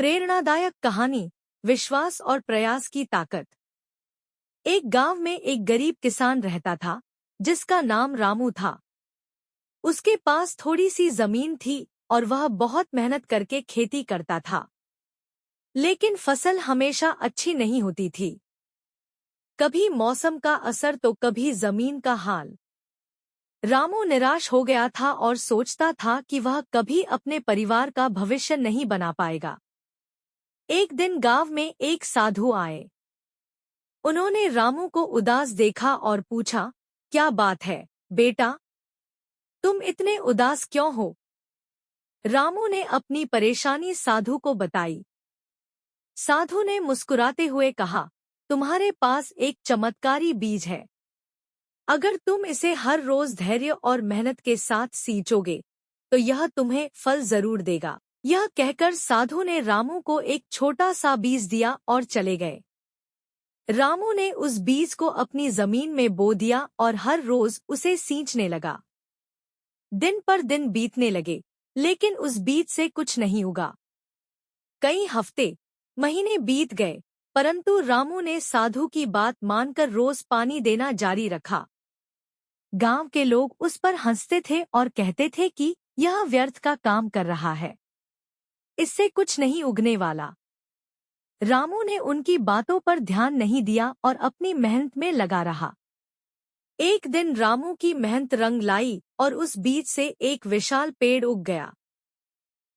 प्रेरणादायक कहानी, विश्वास और प्रयास की ताकत। एक गांव में एक गरीब किसान रहता था जिसका नाम रामू था। उसके पास थोड़ी सी जमीन थी और वह बहुत मेहनत करके खेती करता था, लेकिन फसल हमेशा अच्छी नहीं होती थी। कभी मौसम का असर तो कभी जमीन का हाल। रामू निराश हो गया था और सोचता था कि वह कभी अपने परिवार का भविष्य नहीं बना पाएगा। एक दिन गांव में एक साधु आए। उन्होंने रामू को उदास देखा और पूछा, क्या बात है बेटा, तुम इतने उदास क्यों हो? रामू ने अपनी परेशानी साधु को बताई। साधु ने मुस्कुराते हुए कहा, तुम्हारे पास एक चमत्कारी बीज है। अगर तुम इसे हर रोज धैर्य और मेहनत के साथ सींचोगे तो यह तुम्हें फल जरूर देगा। यह कहकर साधु ने रामू को एक छोटा सा बीज दिया और चले गए। रामू ने उस बीज को अपनी जमीन में बो दिया और हर रोज उसे सींचने लगा। दिन पर दिन बीतने लगे, लेकिन उस बीज से कुछ नहीं उगा। कई हफ्ते, महीने बीत गए, परंतु रामू ने साधु की बात मानकर रोज पानी देना जारी रखा। गांव के लोग उस पर हंसते थे और कहते थे कि यह व्यर्थ का काम कर रहा है, इससे कुछ नहीं उगने वाला। रामू ने उनकी बातों पर ध्यान नहीं दिया और अपनी मेहनत में लगा रहा। एक दिन रामू की मेहनत रंग लाई और उस बीज से एक विशाल पेड़ उग गया।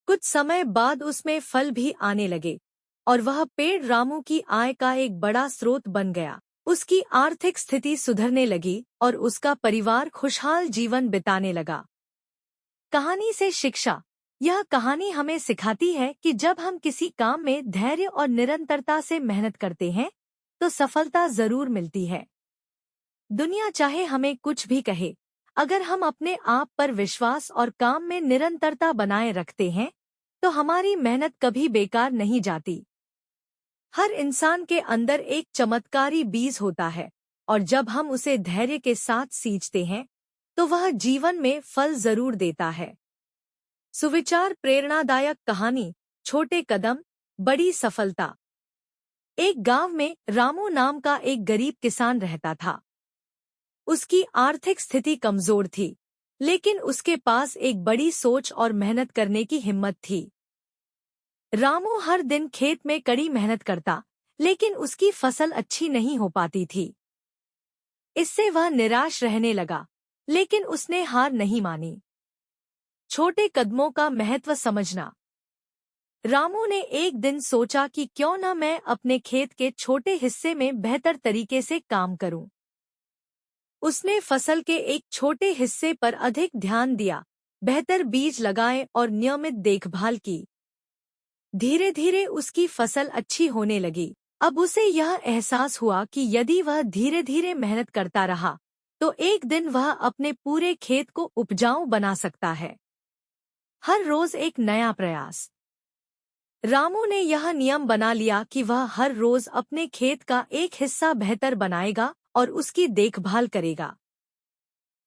कुछ समय बाद उसमें फल भी आने लगे और वह पेड़ रामू की आय का एक बड़ा स्रोत बन गया। उसकी आर्थिक स्थिति सुधरने लगी और उसका परिवार खुशहाल जीवन बिताने लगा। कहानी से शिक्षा। यह कहानी हमें सिखाती है कि जब हम किसी काम में धैर्य और निरंतरता से मेहनत करते हैं तो सफलता जरूर मिलती है। दुनिया चाहे हमें कुछ भी कहे, अगर हम अपने आप पर विश्वास और काम में निरंतरता बनाए रखते हैं तो हमारी मेहनत कभी बेकार नहीं जाती। हर इंसान के अंदर एक चमत्कारी बीज होता है और जब हम उसे धैर्य के साथ सींचते हैं तो वह जीवन में फल जरूर देता है। सुविचार। प्रेरणादायक कहानी, छोटे कदम, बड़ी सफलता। एक गांव में रामू नाम का एक गरीब किसान रहता था। उसकी आर्थिक स्थिति कमजोर थी, लेकिन उसके पास एक बड़ी सोच और मेहनत करने की हिम्मत थी। रामू हर दिन खेत में कड़ी मेहनत करता, लेकिन उसकी फसल अच्छी नहीं हो पाती थी। इससे वह निराश रहने लगा, लेकिन उसने हार नहीं मानी। छोटे कदमों का महत्व समझना। रामू ने एक दिन सोचा कि क्यों न मैं अपने खेत के छोटे हिस्से में बेहतर तरीके से काम करूं। उसने फसल के एक छोटे हिस्से पर अधिक ध्यान दिया, बेहतर बीज लगाए और नियमित देखभाल की। धीरे धीरे उसकी फसल अच्छी होने लगी। अब उसे यह एहसास हुआ कि यदि वह धीरे धीरे मेहनत करता रहा तो एक दिन वह अपने पूरे खेत को उपजाऊ बना सकता है। हर रोज एक नया प्रयास। रामू ने यह नियम बना लिया कि वह हर रोज अपने खेत का एक हिस्सा बेहतर बनाएगा और उसकी देखभाल करेगा।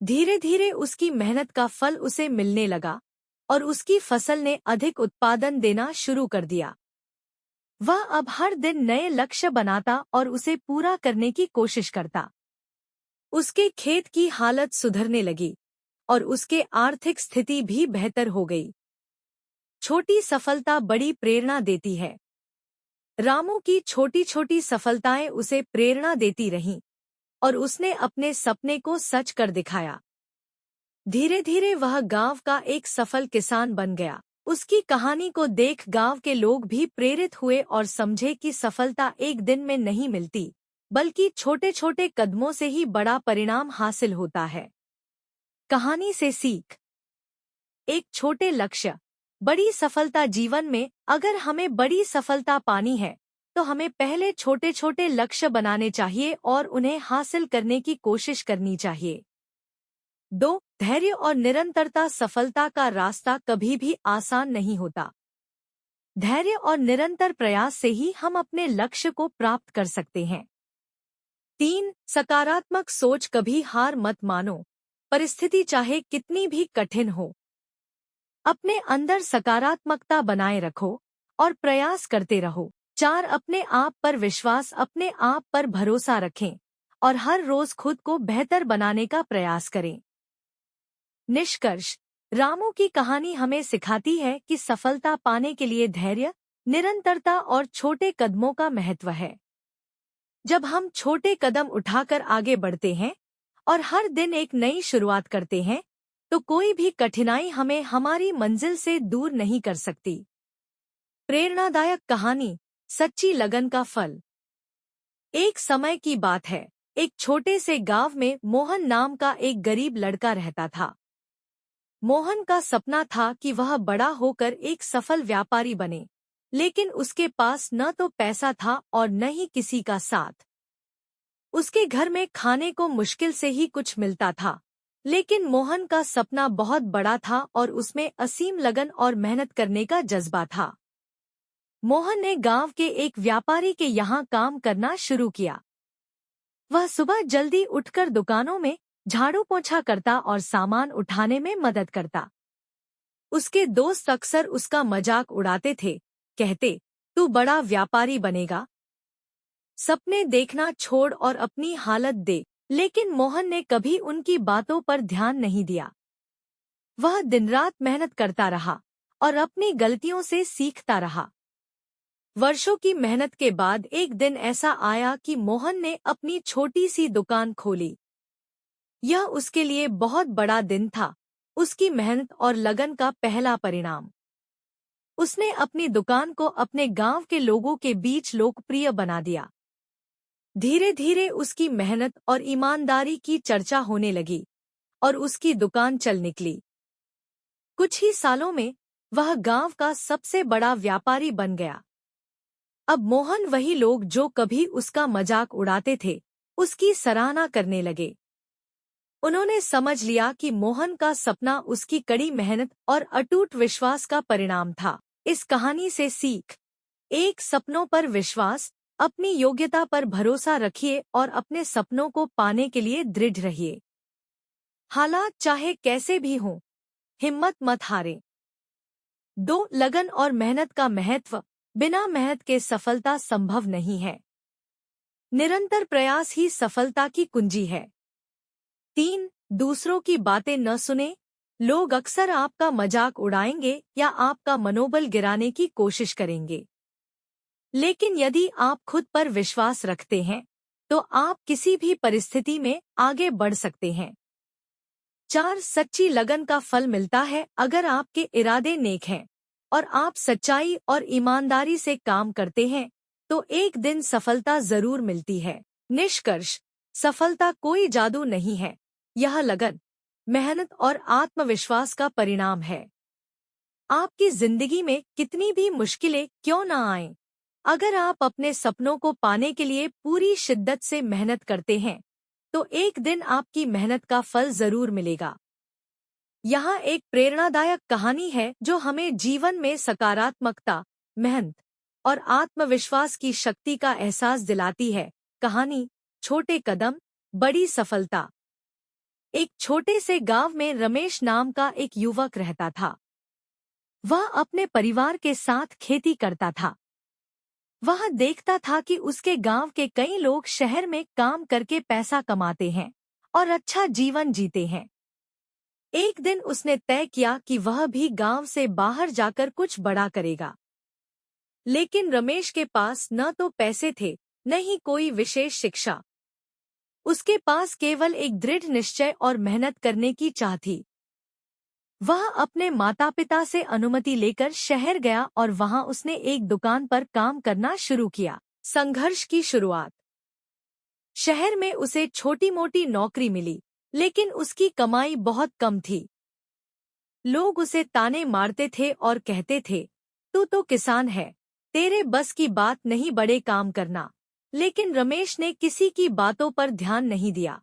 धीरे धीरे उसकी मेहनत का फल उसे मिलने लगा और उसकी फसल ने अधिक उत्पादन देना शुरू कर दिया। वह अब हर दिन नए लक्ष्य बनाता और उसे पूरा करने की कोशिश करता। उसके खेत की हालत सुधरने लगी और उसके आर्थिक स्थिति भी बेहतर हो गई। छोटी सफलता बड़ी प्रेरणा देती है। रामू की छोटी छोटी सफलताएं उसे प्रेरणा देती रहीं और उसने अपने सपने को सच कर दिखाया। धीरे धीरे वह गांव का एक सफल किसान बन गया। उसकी कहानी को देख गांव के लोग भी प्रेरित हुए और समझे कि सफलता एक दिन में नहीं मिलती, बल्कि छोटे छोटे कदमों से ही बड़ा परिणाम हासिल होता है। कहानी से सीख। एक छोटे लक्ष्य, बड़ी सफलता। जीवन में अगर हमें बड़ी सफलता पानी है तो हमें पहले छोटे छोटे लक्ष्य बनाने चाहिए और उन्हें हासिल करने की कोशिश करनी चाहिए। 2. धैर्य और निरंतरता। सफलता का रास्ता कभी भी आसान नहीं होता। धैर्य और निरंतर प्रयास से ही हम अपने लक्ष्य को प्राप्त कर सकते हैं। 3. सकारात्मक सोच। कभी हार मत मानो, परिस्थिति चाहे कितनी भी कठिन हो। अपने अंदर सकारात्मकता बनाए रखो और प्रयास करते रहो। 4 अपने आप पर विश्वास, अपने आप पर भरोसा रखें और हर रोज खुद को बेहतर बनाने का प्रयास करें। निष्कर्ष, रामू की कहानी हमें सिखाती है कि सफलता पाने के लिए धैर्य, निरंतरता और छोटे कदमों का महत्व है। जब हम छोटे कदम उठाकर आगे बढ़ते हैं और हर दिन एक नई शुरुआत करते हैं, तो कोई भी कठिनाई हमें हमारी मंजिल से दूर नहीं कर सकती। प्रेरणादायक कहानी, सच्ची लगन का फल। एक समय की बात है, एक छोटे से गांव में मोहन नाम का एक गरीब लड़का रहता था। मोहन का सपना था कि वह बड़ा होकर एक सफल व्यापारी बने, लेकिन उसके पास न तो पैसा था और न ही किसी का साथ। उसके घर में खाने को मुश्किल से ही कुछ मिलता था, लेकिन मोहन का सपना बहुत बड़ा था और उसमें असीम लगन और मेहनत करने का जज्बा था। मोहन ने गांव के एक व्यापारी के यहाँ काम करना शुरू किया। वह सुबह जल्दी उठकर दुकानों में झाड़ू पोंछा करता और सामान उठाने में मदद करता। उसके दोस्त अक्सर उसका मजाक उड़ाते थे, कहते, तू बड़ा व्यापारी बनेगा, सपने देखना छोड़ और अपनी हालत देख। लेकिन मोहन ने कभी उनकी बातों पर ध्यान नहीं दिया। वह दिन-रात मेहनत करता रहा और अपनी गलतियों से सीखता रहा। वर्षों की मेहनत के बाद एक दिन ऐसा आया कि मोहन ने अपनी छोटी सी दुकान खोली। यह उसके लिए बहुत बड़ा दिन था, उसकी मेहनत और लगन का पहला परिणाम। उसने अपनी दुकान को अपने गांव के लोगों के बीच लोकप्रिय बना दिया। धीरे धीरे उसकी मेहनत और ईमानदारी की चर्चा होने लगी और उसकी दुकान चल निकली। कुछ ही सालों में वह गांव का सबसे बड़ा व्यापारी बन गया। अब मोहन वही लोग जो कभी उसका मजाक उड़ाते थे, उसकी सराहना करने लगे। उन्होंने समझ लिया कि मोहन का सपना उसकी कड़ी मेहनत और अटूट विश्वास का परिणाम था। इस कहानी से सीख, एक, सपनों पर विश्वास, अपनी योग्यता पर भरोसा रखिए और अपने सपनों को पाने के लिए दृढ़ रहिए। हालात चाहे कैसे भी हों, हिम्मत मत हारें। 2, लगन और मेहनत का महत्व, बिना मेहनत के सफलता संभव नहीं है। निरंतर प्रयास ही सफलता की कुंजी है। 3, दूसरों की बातें न सुने। लोग अक्सर आपका मजाक उड़ाएंगे या आपका मनोबल गिराने की कोशिश करेंगे, लेकिन यदि आप खुद पर विश्वास रखते हैं, तो आप किसी भी परिस्थिति में आगे बढ़ सकते हैं। 4, सच्ची लगन का फल मिलता है अगर आपके इरादे नेक हैं और आप सच्चाई और ईमानदारी से काम करते हैं, तो एक दिन सफलता जरूर मिलती है। निष्कर्ष, सफलता कोई जादू नहीं है, यह लगन, मेहनत और आत्मविश्वास का परिणाम है। आपकी जिंदगी में कितनी भी मुश्किलें क्यों न आएं, अगर आप अपने सपनों को पाने के लिए पूरी शिद्दत से मेहनत करते हैं, तो एक दिन आपकी मेहनत का फल जरूर मिलेगा। यहाँ एक प्रेरणादायक कहानी है जो हमें जीवन में सकारात्मकता, मेहनत और आत्मविश्वास की शक्ति का एहसास दिलाती है। कहानी, छोटे कदम, बड़ी सफलता। एक छोटे से गांव में रमेश नाम का एक युवक रहता था। वह अपने परिवार के साथ खेती करता था। वह देखता था कि उसके गांव के कई लोग शहर में काम करके पैसा कमाते हैं और अच्छा जीवन जीते हैं। एक दिन उसने तय किया कि वह भी गांव से बाहर जाकर कुछ बड़ा करेगा। लेकिन रमेश के पास न तो पैसे थे, न ही कोई विशेष शिक्षा। उसके पास केवल एक दृढ़ निश्चय और मेहनत करने की चाह थी। वह अपने माता-पिता से अनुमति लेकर शहर गया और वहां उसने एक दुकान पर काम करना शुरू किया। संघर्ष की शुरुआत। शहर में उसे छोटी-मोटी नौकरी मिली, लेकिन उसकी कमाई बहुत कम थी। लोग उसे ताने मारते थे और कहते थे, तू तो किसान है, तेरे बस की बात नहीं बड़े काम करना। लेकिन रमेश ने किसी की बातों पर ध्यान नहीं दिया।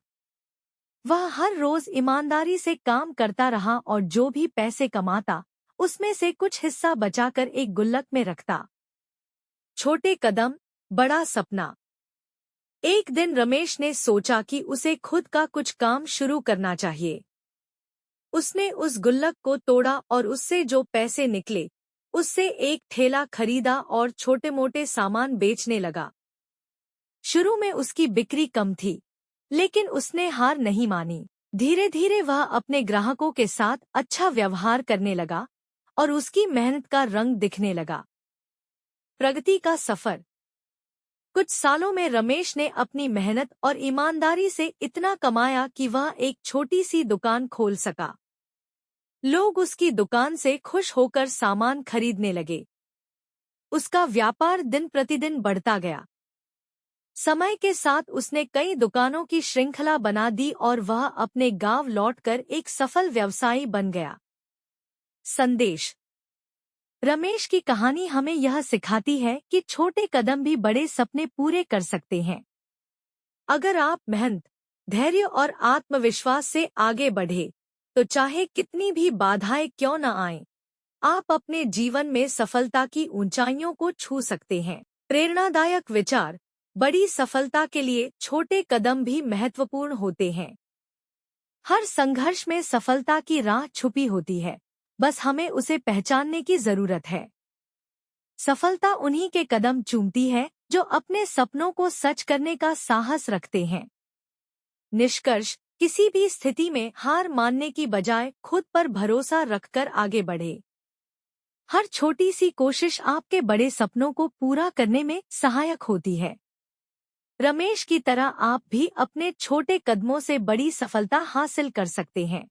वह हर रोज ईमानदारी से काम करता रहा और जो भी पैसे कमाता, उसमें से कुछ हिस्सा बचाकर एक गुल्लक में रखता। छोटे कदम, बड़ा सपना। एक दिन रमेश ने सोचा कि उसे खुद का कुछ काम शुरू करना चाहिए। उसने उस गुल्लक को तोड़ा और उससे जो पैसे निकले, उससे एक ठेला खरीदा और छोटे-मोटे सामान बेचने लगा। शुरू में उसकी बिक्री कम थी, लेकिन उसने हार नहीं मानी। धीरे-धीरे वह अपने ग्राहकों के साथ अच्छा व्यवहार करने लगा और उसकी मेहनत का रंग दिखने लगा। प्रगति का सफर। कुछ सालों में रमेश ने अपनी मेहनत और ईमानदारी से इतना कमाया कि वह एक छोटी सी दुकान खोल सका। लोग उसकी दुकान से खुश होकर सामान खरीदने लगे। उसका व्यापार दिन प्रतिदिन बढ़ता गया। समय के साथ उसने कई दुकानों की श्रृंखला बना दी और वह अपने गांव लौटकर एक सफल व्यवसायी बन गया। संदेश। रमेश की कहानी हमें यह सिखाती है कि छोटे कदम भी बड़े सपने पूरे कर सकते हैं। अगर आप मेहनत, धैर्य और आत्मविश्वास से आगे बढ़े, तो चाहे कितनी भी बाधाएं क्यों न आएं, आप अपने जीवन में सफलता की ऊंचाइयों को छू सकते हैं। प्रेरणादायक विचार। बड़ी सफलता के लिए छोटे कदम भी महत्वपूर्ण होते हैं। हर संघर्ष में सफलता की राह छुपी होती है, बस हमें उसे पहचानने की जरूरत है। सफलता उन्हीं के कदम चूमती है जो अपने सपनों को सच करने का साहस रखते हैं। निष्कर्ष। किसी भी स्थिति में हार मानने की बजाय खुद पर भरोसा रखकर आगे बढ़े। हर छोटी सी कोशिश आपके बड़े सपनों को पूरा करने में सहायक होती है। रमेश की तरह आप भी अपने छोटे कदमों से बड़ी सफलता हासिल कर सकते हैं।